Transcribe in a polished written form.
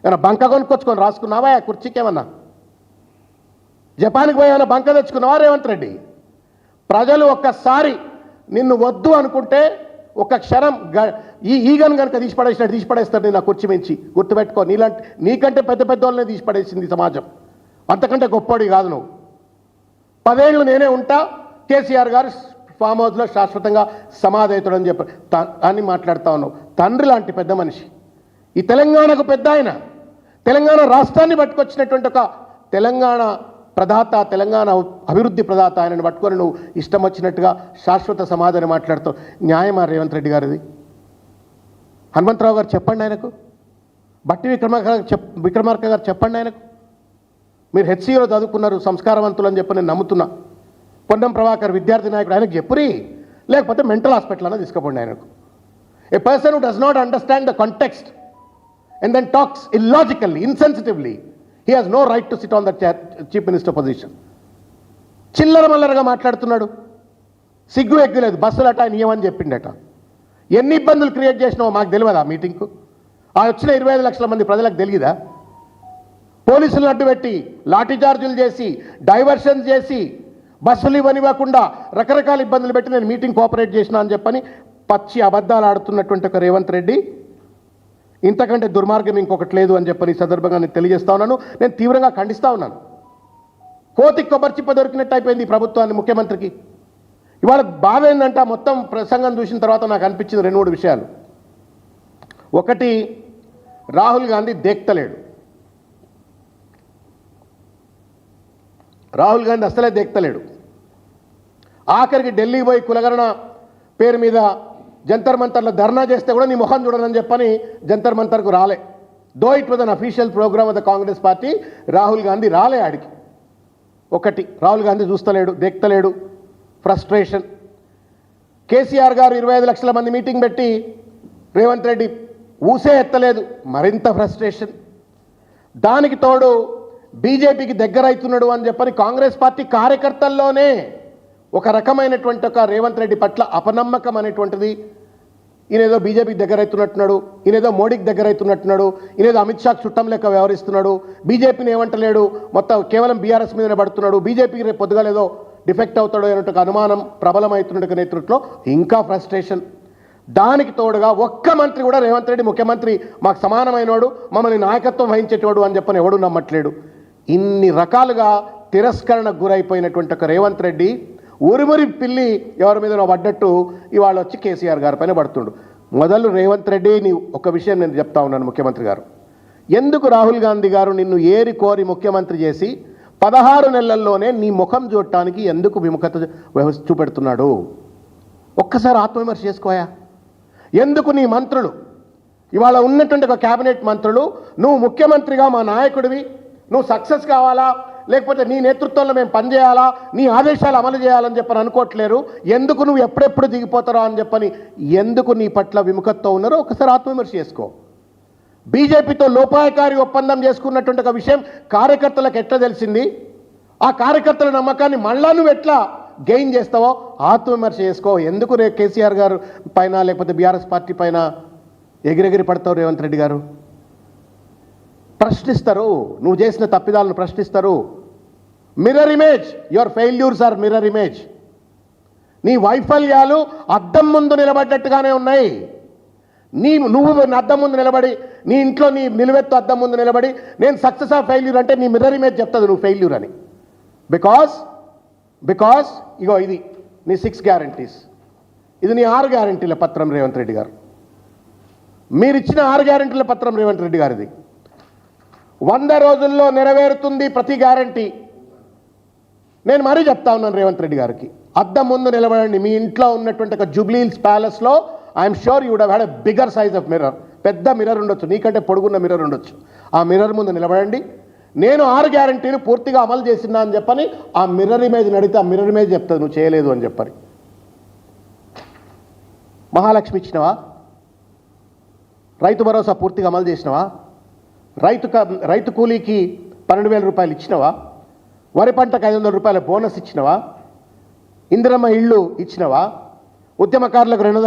ఏమన్నా బంక కొనుక్కొచ్చుకొని రాసుకున్నావా ఆ కుర్చీకి? ఏమన్నా జపాన్కి పోయి ఏమైనా బంక తెచ్చుకున్నావా రేవంత్ రెడ్డి? ప్రజలు ఒక్కసారి నిన్ను వద్దు అనుకుంటే ఒక క్షణం ఈగను కనుక తీసిపడేస్తారు నేను ఆ కుర్చీ మించి. గుర్తుపెట్టుకో, నీకంటే పెద్ద పెద్ద వాళ్ళనే తీసిపడేసింది సమాజం. అంతకంటే గొప్పవాడి కాదు నువ్వు. 10 ఏళ్ళు నేనే ఉంటా, కేసీఆర్ గారు ఫామ్ హౌస్లో శాశ్వతంగా సమాధి అవుతాడని చెప్పి అని మాట్లాడుతా ఉన్నావు. తండ్రి లాంటి పెద్ద మనిషి, ఈ తెలంగాణకు పెద్ద ఆయన, తెలంగాణ రాష్ట్రాన్ని పట్టుకొచ్చినటువంటి ఒక తెలంగాణ ప్రదాత, తెలంగాణ అభివృద్ధి ప్రదాత ఆయనను పట్టుకొని నువ్వు ఇష్టం వచ్చినట్టుగా శాశ్వత సమాధానం మాట్లాడుతావు. న్యాయమా రేవంత్ రెడ్డి గారిది? హనుమంతరావు గారు చెప్పండి ఆయనకు, బట్టి విక్రమార్క గారు చెప్పండి ఆయనకు. మీరు హెచ్సిలో చదువుకున్నారు, సంస్కారవంతులు అని చెప్పి నేను నమ్ముతున్నా. పొన్నం ప్రభాకర్ విద్యార్థి నాయకుడు, ఆయనకు చెప్పురి, లేకపోతే మెంటల్ హాస్పిటల్ అన్న తీసుకుపోండి ఆయనకు. A person who does not understand the context and then talks illogically, insensitively, he has no right to sit on that chief minister position. చిల్లర మల్లరగా మాట్లాడుతున్నాడు, సిగ్గు ఎగ్గలేదు. బస్సులట ఆయన ఇవ్వమని చెప్పిండట. ఎన్ని ఇబ్బందులు క్రియేట్ చేసినావో మాకు తెలియదా? మీటింగ్కు ఆ వచ్చిన 25 లక్షల మంది ప్రజలకు తెలియదా? పోలీసులను అడ్డుపెట్టి లాఠీ చార్జీలు చేసి, డైవర్షన్ చేసి, బస్సులు ఇవ్వనివ్వకుండా రకరకాల ఇబ్బందులు పెట్టి నేను మీటింగ్ కోఆపరేట్ చేసినా అని చెప్పని పచ్చి అబద్ధాలు ఆడుతున్నటువంటి ఒక రేవంత్ రెడ్డి, ఇంతకంటే దుర్మార్గం ఇంకొకటి లేదు అని చెప్పని ఈ సందర్భంగా నేను తెలియజేస్తా ఉన్నాను. నేను తీవ్రంగా ఖండిస్తూ ఉన్నాను. కోతికి కొబ్బరిచిప్ప దొరికినట్టు అయిపోయింది ఈ ప్రభుత్వాన్ని, ముఖ్యమంత్రికి. ఇవాళ బాధ ఏంటంటే మొత్తం ప్రసంగం చూసిన తర్వాత నాకు అనిపించింది 2-3 విషయాలు. ఒకటి, రాహుల్ గాంధీ దేక్తలేడు. రాహుల్ గాంధీ అసలే దేక్తలేడు. ఆఖరికి ఢిల్లీ పోయి కులగణన పేరు మీద జంతర్ మంతర్లో ధర్నా చేస్తే కూడా నీ ముఖం చూడనని చెప్పని జంతర్ మంతర్కు రాలే. Though it was unofficial program of the Congress party, Rahul Gandhi రాలే ఆడికి. ఒకటి, రాహుల్ గాంధీ చూస్తలేడు, దేక్తలేడు, ఫ్రస్ట్రేషన్. కేసీఆర్ గారు 25 లక్షల మంది మీటింగ్ పెట్టి రేవంత్ రెడ్డి ఊసే ఎత్తలేదు, మరింత ఫ్రస్ట్రేషన్. దానికి తోడు బీజేపీకి దగ్గర అవుతున్నాడు అని చెప్పని కాంగ్రెస్ పార్టీ కార్యకర్తల్లోనే ఒక రకమైనటువంటి ఒక రేవంత్ రెడ్డి పట్ల అపనమ్మకం అనేటువంటిది. ఈయనేదో బీజేపీకి దగ్గర అవుతున్నట్టున్నాడు, ఈయనేదో మోడీకి దగ్గర అవుతున్నట్టున్నాడు, ఈయనేదో అమిత్ షాకి చుట్టం లెక్క వ్యవహరిస్తున్నాడు, బీజేపీని ఏమంటలేడు, మొత్తం కేవలం బీఆర్ఎస్ మీదనే పడుతున్నాడు, బీజేపీకి రేపు పొద్దుగా లేదో డిఫెక్ట్ అవుతాడో అనేటువంటి అనుమానం ప్రబలమవుతున్నట్టు నేతృత్వంలో ఇంకా ఫ్రస్ట్రేషన్. దానికి తోడుగా ఒక్క మంత్రి కూడా రేవంత్ రెడ్డి ముఖ్యమంత్రి మాకు సమానమైనవాడు, మమ్మల్ని నాయకత్వం వహించేటవాడు అని చెప్పని ఎవడు నమ్మట్లేడు. ఇన్ని రకాలుగా తిరస్కరణకు గురైపోయినటువంటి ఒక రేవంత్ రెడ్డి ఊరిమురి పిల్లి ఎవరి మీద పడ్డట్టు ఇవాళ వచ్చి కేసీఆర్ గారి పైన పడుతుండు. మొదలు రేవంత్ రెడ్డి, నీ ఒక విషయం నేను చెప్తా ఉన్నాను ముఖ్యమంత్రి గారు, ఎందుకు రాహుల్ గాంధీ గారు నిన్ను ఏరి కోరి ముఖ్యమంత్రి చేసి 16 నెలల్లోనే నీ ముఖం చూడటానికి ఎందుకు విముఖత చూపెడుతున్నాడు? ఒక్కసారి ఆత్మవిమర్శ చేసుకోయా. ఎందుకు నీ మంత్రులు ఇవాళ ఉన్నటువంటి ఒక క్యాబినెట్ మంత్రులు, నువ్వు ముఖ్యమంత్రిగా మా నాయకుడివి, నువ్వు సక్సెస్ కావాలా, లేకపోతే నీ నేతృత్వంలో మేము పనిచేయాలా, నీ ఆదేశాలు అమలు చేయాలని చెప్పని అనుకోవట్లేరు. ఎందుకు నువ్వు ఎప్పుడెప్పుడు దిగిపోతారో అని చెప్పని ఎందుకు నీ పట్ల విముఖతతో ఉన్నారో ఒకసారి ఆత్మవిమర్శ చేసుకో. బీజేపీతో లోపాయకారి ఒప్పందం చేసుకున్నటువంటి ఒక విషయం కార్యకర్తలకు ఎట్లా తెలిసింది? ఆ కార్యకర్తల నమ్మకాన్ని మళ్ళా నువ్వు ఎట్లా గెయిన్ చేస్తావో ఆత్మవిమర్శ చేసుకో. ఎందుకు కేసీఆర్ గారు పైన లేకపోతే బీఆర్ఎస్ పార్టీ పైన ఎగిరెగిరి పడతావు? రేవంత్ రెడ్డి గారు ప్రశ్నిస్తారు, నువ్వు చేసిన తప్పిదాలను ప్రశ్నిస్తారు. Mirror image, your failures are mirror image. నీ వైఫల్యాలు అద్దం ముందు నిలబడ్డట్టుగానే ఉన్నాయి. నువ్వు అద్దం ముందు నిలబడి, నీ ఇంట్లో నీ నిలువెత్తు అద్దం ముందు నిలబడి నేను సక్సెస్ ఆఫ్ ఫెయిల్యూర్ అంటే నీ మిర్రర్ ఇమేజ్ చెప్తుంది నువ్వు ఫెయిల్యూర్ అని. బికాస్ ఇగో ఇది నీ 6 గ్యారంటీస్, ఇది నీ 6 గ్యారంటీల పత్రం రేవంత్ రెడ్డి గారు. మీరిచ్చిన 6 గ్యారంటీల పత్రం రేవంత్ రెడ్డి గారిది. 100 రోజుల్లో నెరవేరుతుంది ప్రతి గ్యారంటీ. నేను మరీ చెప్తా ఉన్నాను రేవంత్ రెడ్డి గారికి, అద్దం ముందు నిలబడండి. మీ ఇంట్లో ఉన్నటువంటి ఒక జూబ్లీహిల్స్ ప్యాలెస్లో I'm sure you would have had a bigger size of mirror. పెద్ద మిర్రర్ ఉండొచ్చు, నీకంటే పొడుగున్న మిర్రర్ ఉండొచ్చు. ఆ మిర్రర్ ముందు నిలబడండి. నేను 6 గ్యారంటీలు పూర్తిగా అమలు చేసినా అని చెప్పని ఆ మిర్రర్ ఇమేజ్ నడితే ఆ మిర్రర్ ఇమేజ్ చెప్తుంది నువ్వు చేయలేదు అని చెప్పని. మహాలక్ష్మి ఇచ్చినవా? రైతు భరోసా పూర్తిగా అమలు చేసినవా? రైతు కూలీకి 12,000 రూపాయలు ఇచ్చినవా? వరి పంటకు 500 రూపాయల బోనస్ ఇచ్చినవా? ఇందిరమ్మ ఇళ్ళు ఇచ్చినవా? ఉద్యమకారులకు 200